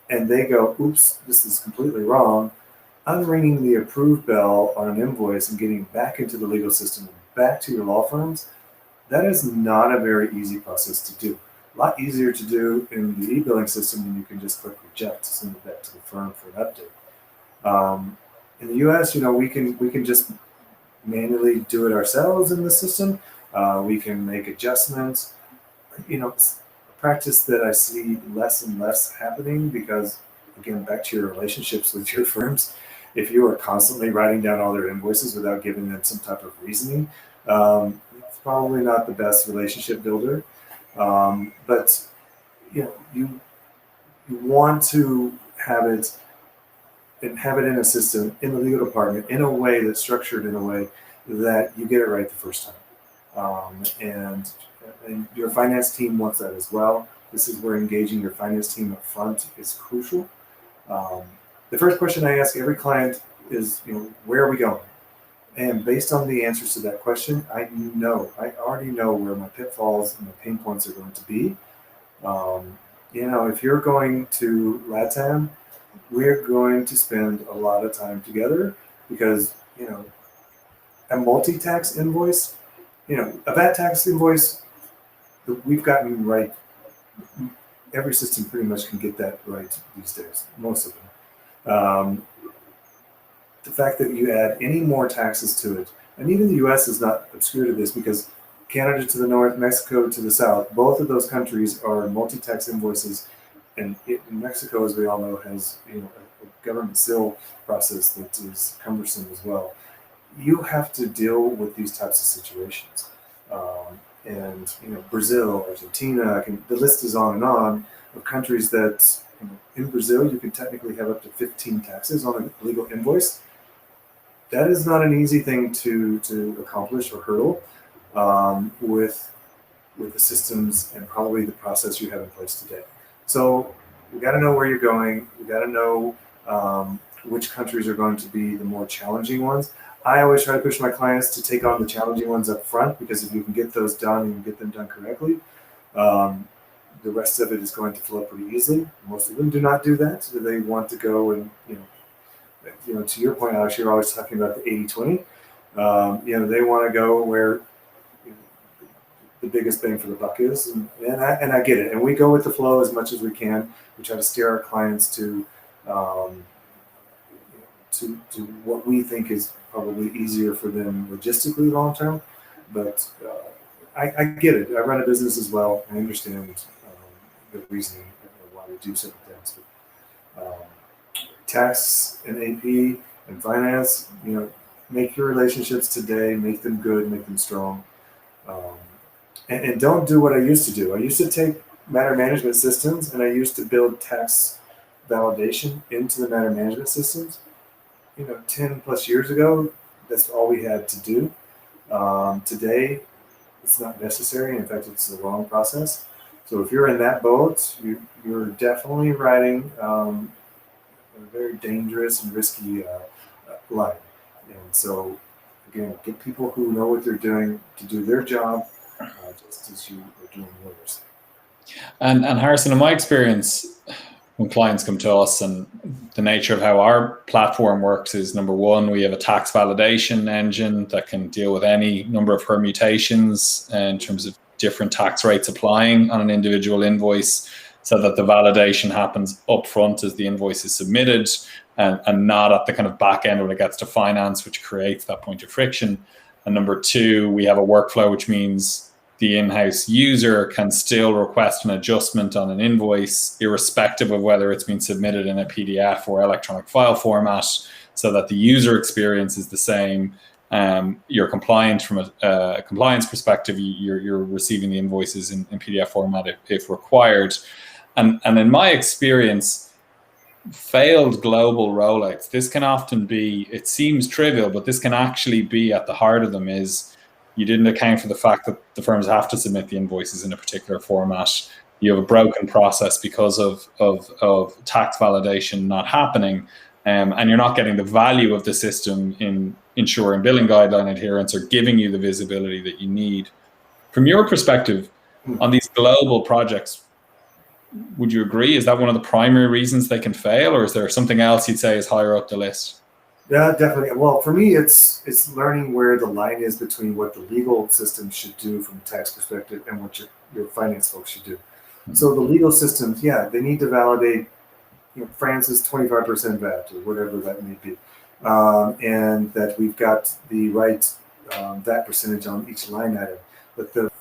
and they go, oops, this is completely wrong, unringing the approve bell on an invoice and getting back into the legal system and back to your law firms, that is not a very easy process to do. A lot easier to do in the e-billing system when you can just click reject to send it back to the firm for an update. In the U.S., we can just manually do it ourselves in the system. We can make adjustments. It's a practice that I see less and less happening because, again, back to your relationships with your firms, if you are constantly writing down all their invoices without giving them some type of reasoning, it's probably not the best relationship builder. But you want to have it in a system in the legal department in a way that's structured in a way that you get it right the first time. And your finance team wants that as well. This is where engaging your finance team up front is crucial. The first question I ask every client is, where are we going? And based on the answers to that question, I already know where my pitfalls and my pain points are going to be. If you're going to LATAM, we're going to spend a lot of time together because, a multi-tax invoice, a VAT tax invoice, we've gotten right. Every system pretty much can get that right these days, most of them. The fact that you add any more taxes to it, and even the U.S. is not obscure to this because Canada to the north, Mexico to the south, both of those countries are multi-tax invoices, and Mexico, as we all know, has a government seal process that is cumbersome as well. You have to deal with these types of situations, and Brazil, Argentina, the list is on and on of countries that in Brazil, you can technically have up to 15 taxes on a legal invoice. That is not an easy thing to accomplish or hurdle with the systems and probably the process you have in place today. So we got to know where you're going. We got to know which countries are going to be the more challenging ones. I always try to push my clients to take on the challenging ones up front, because if you can get those done and get them done correctly, the rest of it is going to flow pretty easily. Most of them do not do that. So they want to go and, to your point, Alex, you're always talking about the 80-20. They want to go where the biggest bang for the buck is, and I get it. And we go with the flow as much as we can. We try to steer our clients to what we think is probably easier for them logistically long term. But I get it. I run a business as well. I understand the reasoning why we do certain things. But, tax and AP and finance, make your relationships today, make them good, make them strong. And don't do what I used to do. I used to take matter management systems and I used to build tax validation into the matter management systems. 10 plus years ago, that's all we had to do. Today, it's not necessary. In fact, it's the wrong process. So if you're in that boat, you're definitely riding a very dangerous and risky line. And so, again, get people who know what they're doing to do their job, just as you are doing yours. And Harrison, in my experience, when clients come to us, and the nature of how our platform works is, number one, we have a tax validation engine that can deal with any number of permutations in terms of different tax rates applying on an individual invoice, so that the validation happens up front as the invoice is submitted, and not at the kind of back end when it gets to finance, which creates that point of friction. And number two, we have a workflow, which means the in-house user can still request an adjustment on an invoice, irrespective of whether it's been submitted in a PDF or electronic file format, so that the user experience is the same. You're compliant from a compliance perspective. You're receiving the invoices in PDF format if required. And in my experience, failed global rollouts, this can often be, it seems trivial, but this can actually be at the heart of them, is you didn't account for the fact that the firms have to submit the invoices in a particular format. You have a broken process because of tax validation not happening, and you're not getting the value of the system in ensuring billing guideline adherence or giving you the visibility that you need. From your perspective, on these global projects, would you agree? Is that one of the primary reasons they can fail, or is there something else you'd say is higher up the list? Yeah, definitely. Well, for me, it's learning where the line is between what the legal system should do from a tax perspective and what your finance folks should do. Mm-hmm. So the legal systems, they need to validate, France's 25% VAT or whatever that may be, and that we've got the right VAT percentage on each line item, but the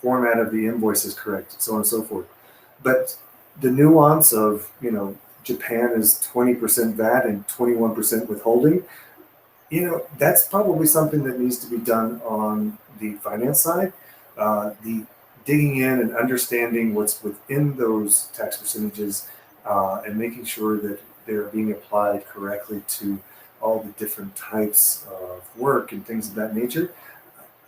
format of the invoice is correct, so on and so forth. But the nuance of, Japan is 20% VAT and 21% withholding, that's probably something that needs to be done on the finance side. The digging in and understanding what's within those tax percentages and making sure that they're being applied correctly to all the different types of work and things of that nature.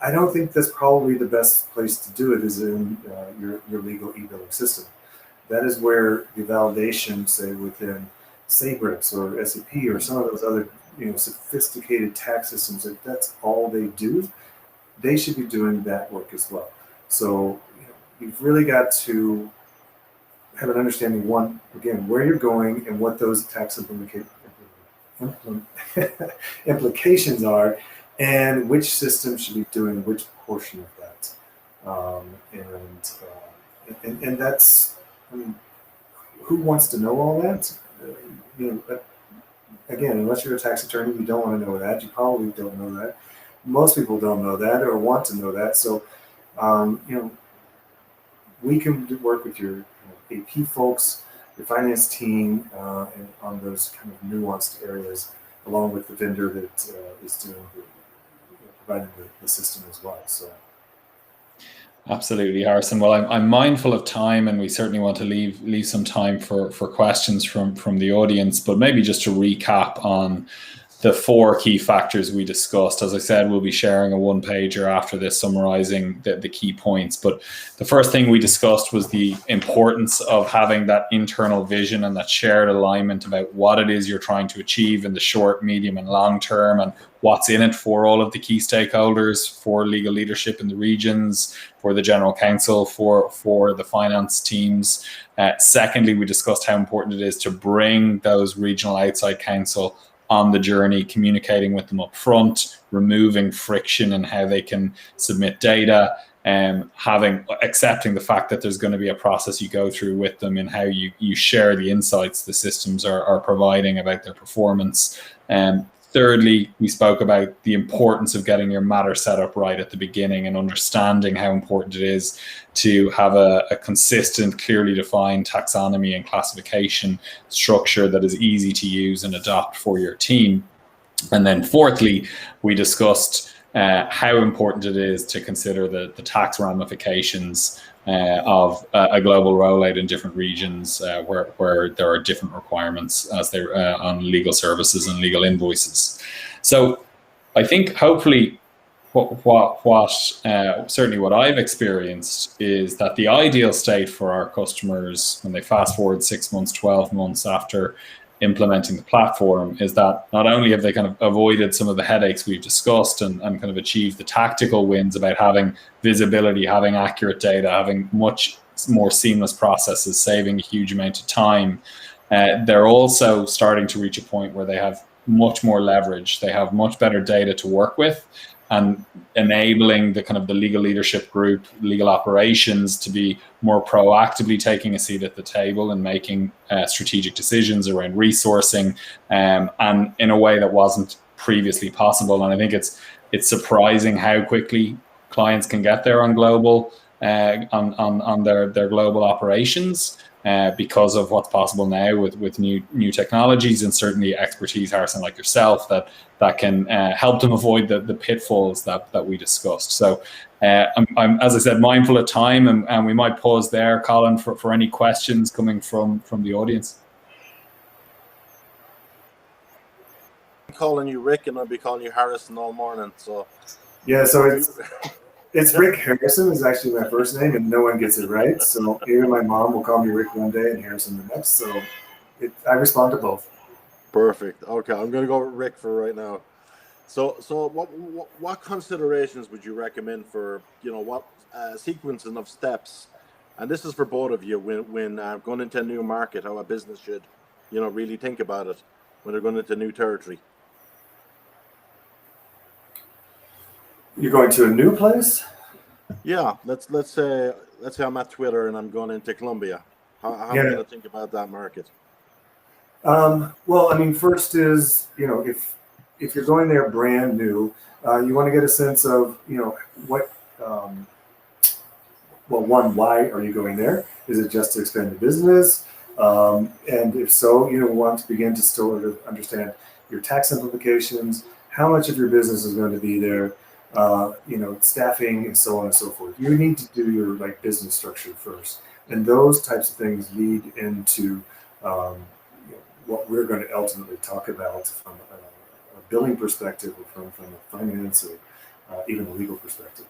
I don't think that's probably the best place to do it, is in your legal e-billing system. That is where the validation, say within Sabrix or SAP or some of those other sophisticated tax systems, that's all they do. They should be doing that work as well. So you've really got to have an understanding, one, again, where you're going and what those tax implications are, and which system should be doing which portion of that. And that's, who wants to know all that? Again, unless you're a tax attorney, you don't want to know that. You probably don't know that. Most people don't know that or want to know that. So, we can work with your AP folks, your finance team, and on those kind of nuanced areas, along with the vendor that is doing providing the system as well. So. Absolutely, Harrison. Well, I'm mindful of time, and we certainly want to leave some time for questions from the audience. But maybe just to recap on the four key factors we discussed. As I said, we'll be sharing a one pager after this summarizing the key points. But the first thing we discussed was the importance of having that internal vision and that shared alignment about what it is you're trying to achieve in the short, medium, and long term, and what's in it for all of the key stakeholders, for legal leadership in the regions, for the general counsel, for the finance teams. Secondly, we discussed how important it is to bring those regional outside counsel on the journey, communicating with them up front, removing friction in how they can submit data, accepting the fact that there's going to be a process you go through with them in how you share the insights the systems are providing about their performance. Thirdly, we spoke about the importance of getting your matter set up right at the beginning and understanding how important it is to have a consistent, clearly defined taxonomy and classification structure that is easy to use and adopt for your team. And then fourthly, we discussed how important it is to consider the tax ramifications of a global rollout in different regions where there are different requirements as they're on legal services and legal invoices. So I think hopefully certainly what I've experienced is that the ideal state for our customers when they fast forward 6 months, 12 months after implementing the platform is that not only have they kind of avoided some of the headaches we've discussed and kind of achieved the tactical wins about having visibility, having accurate data, having much more seamless processes, saving a huge amount of time, they're also starting to reach a point where they have much more leverage. They have much better data to work with, and enabling the kind of the legal leadership group, legal operations to be more proactively taking a seat at the table and making strategic decisions around resourcing, and in a way that wasn't previously possible. And I think it's surprising how quickly clients can get there on global on their global operations. Because of what's possible now with new technologies, and certainly expertise, Harrison, like yourself, that can help them avoid the pitfalls that we discussed. So I'm, as I said, mindful of time, and we might pause there, Colin, for any questions coming from the audience. I'm calling you Rick, and I'll be calling you Harrison all morning. So yeah, so it's Rick Harrison is actually my first name, and no one gets it right. So even my mom will call me Rick one day and Harrison the next. So I respond to both. Perfect. Okay, I'm going to go with Rick for right now. So what considerations would you recommend for, what sequencing of steps? And this is for both of you when going into a new market, how a business should, really think about it when they're going into new territory. You're going to a new place? Yeah, let's say I'm at Twitter and I'm going into Colombia. How am I going to think about that market? Well, I mean, first is, if you're going there brand new, you want to get a sense of, what, one, why are you going there? Is it just to expand the business? And if so, want to begin to sort of understand your tax implications, how much of your business is going to be there, staffing, and so on and so forth. You need to do your business structure first, and those types of things lead into what we're going to ultimately talk about from a billing perspective, or from a finance, or even a legal perspective.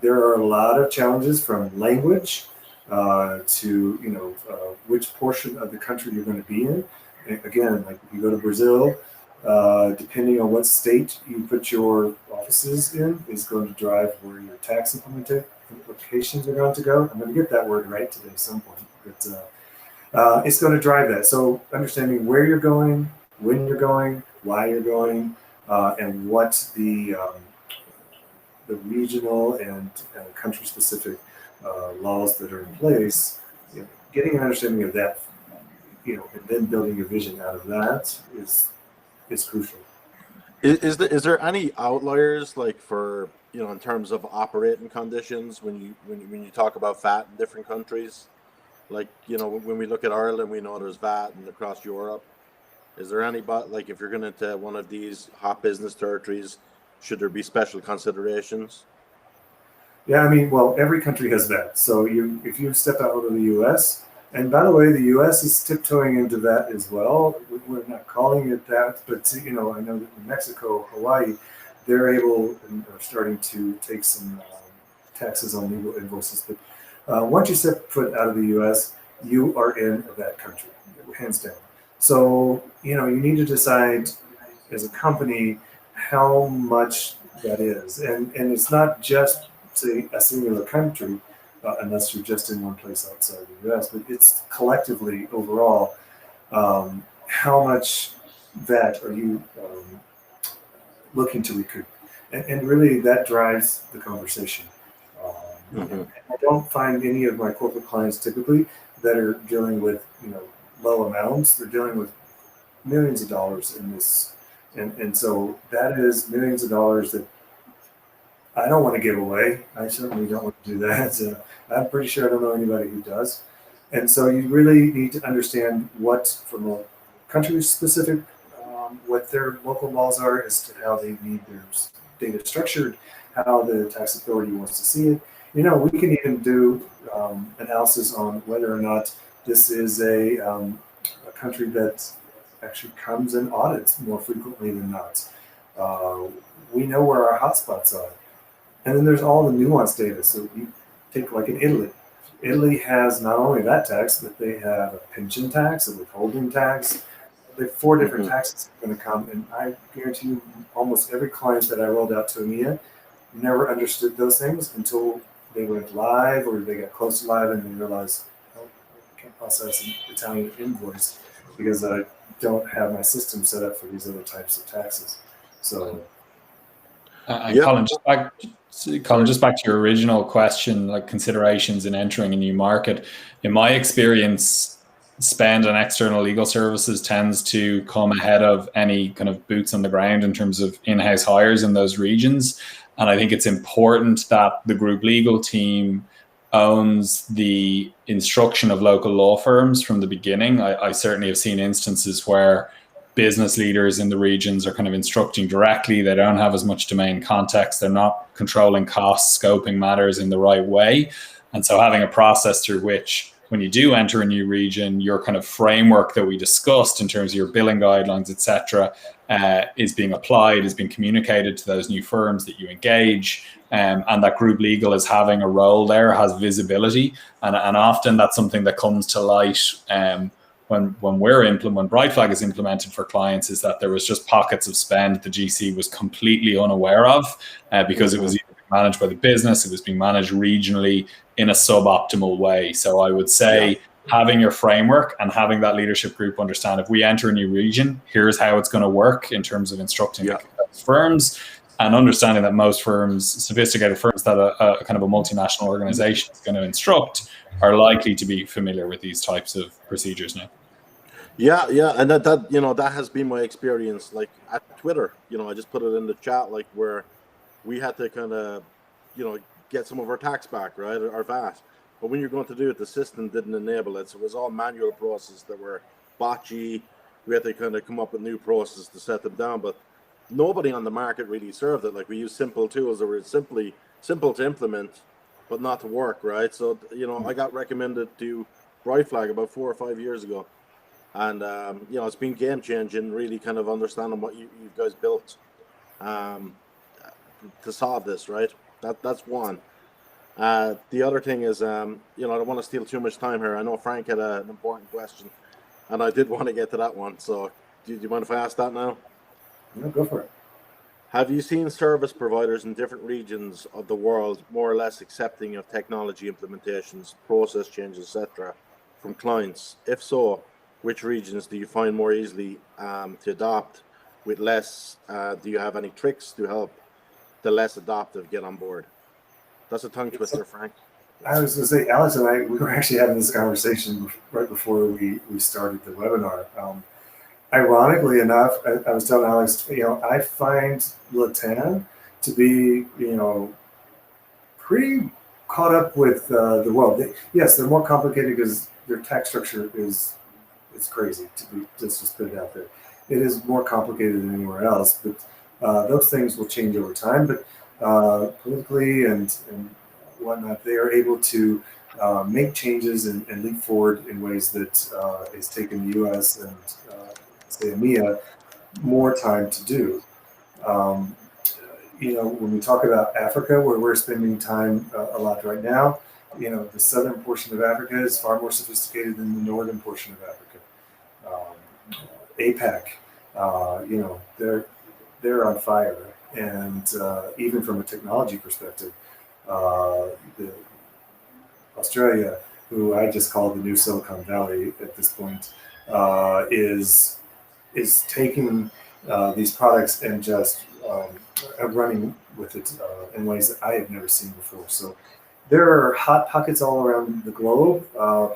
There are a lot of challenges, from language to which portion of the country you're going to be in. And again, like if you go to Brazil, depending on what state you put your offices in is going to drive where your tax implications are going to go. I'm going to get that word right today at some point, but it's going to drive that. So understanding where you're going, when you're going, why you're going, and what the regional and country-specific laws that are in place, getting an understanding of that, and then building a vision out of that is crucial. Is there any outliers for in terms of operating conditions when you talk about VAT in different countries? When we look at Ireland, we know there's VAT and across Europe. Is there any if you're going into one of these hot business territories, should there be special considerations? Yeah, I mean, well, every country has that. So if you step out of the U.S., and by the way, the U.S. is tiptoeing into that as well. We're not calling it that, but I know that in Mexico, Hawaii, they're able and are starting to take some taxes on legal invoices. But once you step foot out of the U.S., you are in that country, hands down. So you need to decide as a company how much that is, and it's not just say a singular country, unless you're just in one place outside the U.S. But it's collectively overall how much that are you looking to recoup, and really that drives the conversation. I don't find any of my corporate clients typically that are dealing with low amounts. They're dealing with millions of dollars in this, and so that is millions of dollars that I don't want to give away. I certainly don't want to do that. So I'm pretty sure I don't know anybody who does. And so you really need to understand what, from a country specific, what their local laws are as to how they need their data structured, how the tax authority wants to see it. We can even do analysis on whether or not this is a country that actually comes and audits more frequently than not. We know where our hotspots are. And then there's all the nuanced data. So you take like in Italy. Italy has not only that tax, but they have a pension tax, a withholding tax. They have 4 different taxes going to come. And I guarantee you almost every client that I rolled out to EMEA never understood those things until they went live or they got close to live and they realized, oh, I can't process an Italian invoice because I don't have my system set up for these other types of taxes. So Colin, just back to your original question, like considerations in entering a new market. In my experience, spend on external legal services tends to come ahead of any kind of boots on the ground in terms of in-house hires in those regions. And I think it's important that the group legal team owns the instruction of local law firms from the beginning. I certainly have seen instances where business leaders in the regions are kind of instructing directly. They don't have as much domain context. They're not controlling costs, scoping matters in the right way. And so having a process through which, when you do enter a new region, your kind of framework that we discussed in terms of your billing guidelines, et cetera, is being applied, is being communicated to those new firms that you engage, and that group legal is having a role there, has visibility. And often that's something that comes to light when Brightflag is implemented for clients, is that there was just pockets of spend the GC was completely unaware of because it was either being managed by the business, it was being managed regionally in a suboptimal way. So I would say having your framework and having that leadership group understand, if we enter a new region, here's how it's going to work in terms of instructing firms, and understanding that most firms, sophisticated firms that a kind of a multinational organization is going to instruct, are likely to be familiar with these types of procedures now. Yeah, and that has been my experience. Like at Twitter, I just put it in the chat, like where we had to kind of, get some of our tax back, right, our VAT. But when you're going to do it, the system didn't enable it, so it was all manual processes that were botchy. We had to kind of come up with new processes to set them down, but nobody on the market really served it. Like we use simple tools that were simple to implement, but not to work, right? So I got recommended to Brightflag about 4 or 5 years ago, and it's been game changing. Really, kind of understanding what you guys built to solve this, right? That's one. The other thing is, I don't want to steal too much time here. I know Frank had an important question, and I did want to get to that one. So, do you mind if I ask that now? No, go for it. Have you seen service providers in different regions of the world more or less accepting of technology implementations, process changes, etc., from clients? If so, which regions do you find more easily to adopt with less? Do you have any tricks to help the less adoptive get on board? That's a tongue twister, Frank. I was going to say, Alex and I, we were actually having this conversation right before we started the webinar. Ironically enough, I was telling Alex, I find Latam to be, pretty caught up with the world. Yes, they're more complicated because their tax structure is crazy. Let's just put it out there. It is more complicated than anywhere else, but those things will change over time. But politically and whatnot, they are able to make changes and leap forward in ways that is taking the U.S. and say EMEA more time to do. Um, when we talk about Africa, where we're spending time a lot right now, the southern portion of Africa is far more sophisticated than the northern portion of Africa. APAC, they're on fire, and even from a technology perspective, the Australia, who I just call the new Silicon Valley at this point, is taking these products and just running with it in ways that I have never seen before. So there are hot pockets all around the globe,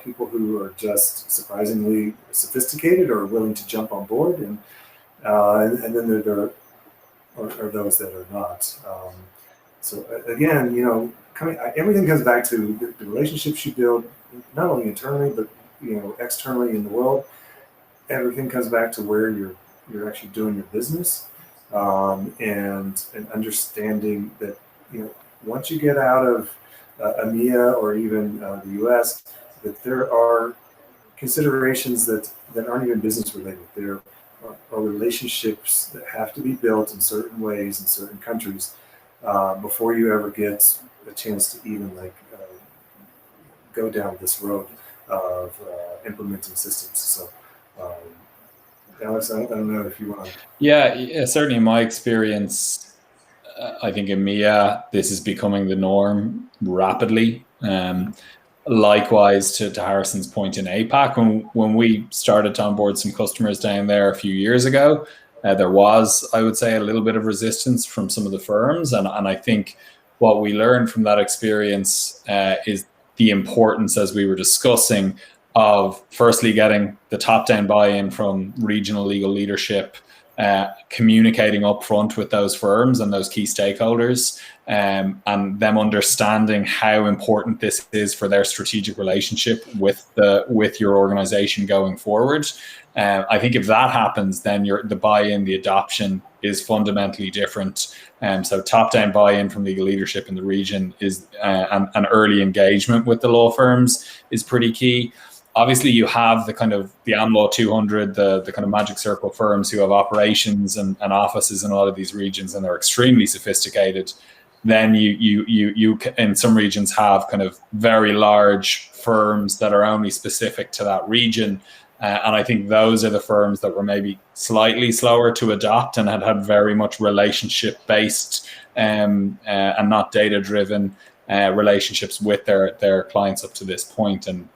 people who are just surprisingly sophisticated or willing to jump on board, and then there are those that are not. So again, everything comes back to the relationships you build, not only internally but externally in the world. Everything comes back to where you're actually doing your business, and understanding that once you get out of EMEA or even the U.S., that there are considerations that aren't even business related. There are relationships that have to be built in certain ways in certain countries before you ever get a chance to even go down this road of implementing systems. So, Alex, I don't know if you want to. Yeah, certainly in my experience, I think in EMEA, this is becoming the norm rapidly. Likewise, to Harrison's point in APAC, when we started to onboard some customers down there a few years ago, there was, I would say, a little bit of resistance from some of the firms. And I think what we learned from that experience is the importance, as we were discussing, of firstly getting the top-down buy-in from regional legal leadership, communicating upfront with those firms and those key stakeholders, and them understanding how important this is for their strategic relationship with your organization going forward. I think if that happens, then the buy-in, the adoption is fundamentally different. So top-down buy-in from legal leadership in the region is and early engagement with the law firms is pretty key. Obviously, you have the kind of the AmLaw 200, the kind of magic circle firms who have operations and offices in a lot of these regions, and they're extremely sophisticated. Then you in some regions have kind of very large firms that are only specific to that region. And I think those are the firms that were maybe slightly slower to adopt and had very much relationship-based and not data-driven relationships with their clients up to this point. And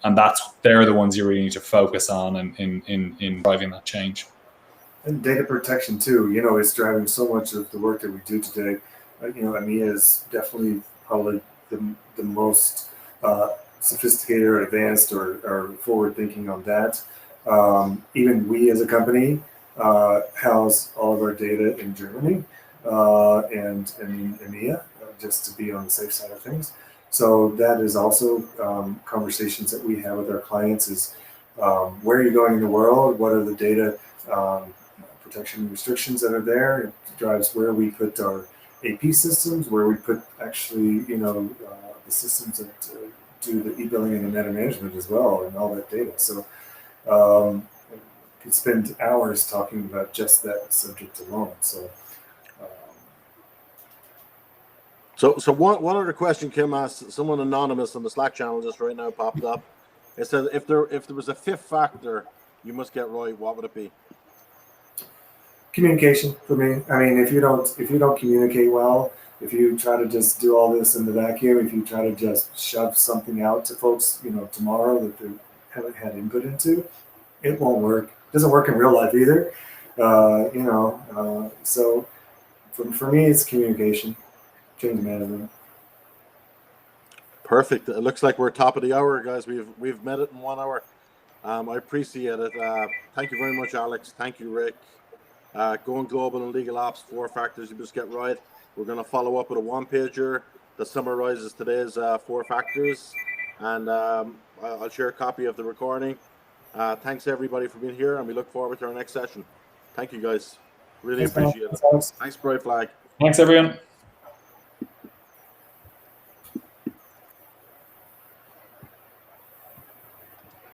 they're the ones you really need to focus on in driving that change. And data protection too, is driving so much of the work that we do today. EMEA is definitely probably the most sophisticated or advanced or forward-thinking on that. Even we as a company house all of our data in Germany and in EMEA, just to be on the safe side of things. So that is also conversations that we have with our clients is where are you going in the world? What are the data protection restrictions that are there? It drives where we put our AP systems, where we put actually, the systems that do the e-billing and the meta management as well, and all that data. So could spend hours talking about just that subject alone. So one other question Kim asked, someone anonymous on the Slack channel just right now popped up. It says if there was a fifth factor you must get right, what would it be? Communication for me. I mean, if you don't communicate well, if you try to just do all this in the vacuum, if you try to just shove something out to folks, tomorrow that they haven't had input into, it won't work. It doesn't work in real life either. So for me, it's communication, change management. Perfect. It looks like we're top of the hour, guys. We've met it in 1 hour. I appreciate it. Thank you very much, Alex. Thank you, Rick. Going global in legal ops, 4 factors you must get right. We're going to follow up with a one-pager that summarizes today's 4 factors, and I'll share a copy of the recording. Thanks everybody for being here, and we look forward to our next session. Thank you, guys. Really appreciate it. Thanks, Bright Flag. Thanks, everyone.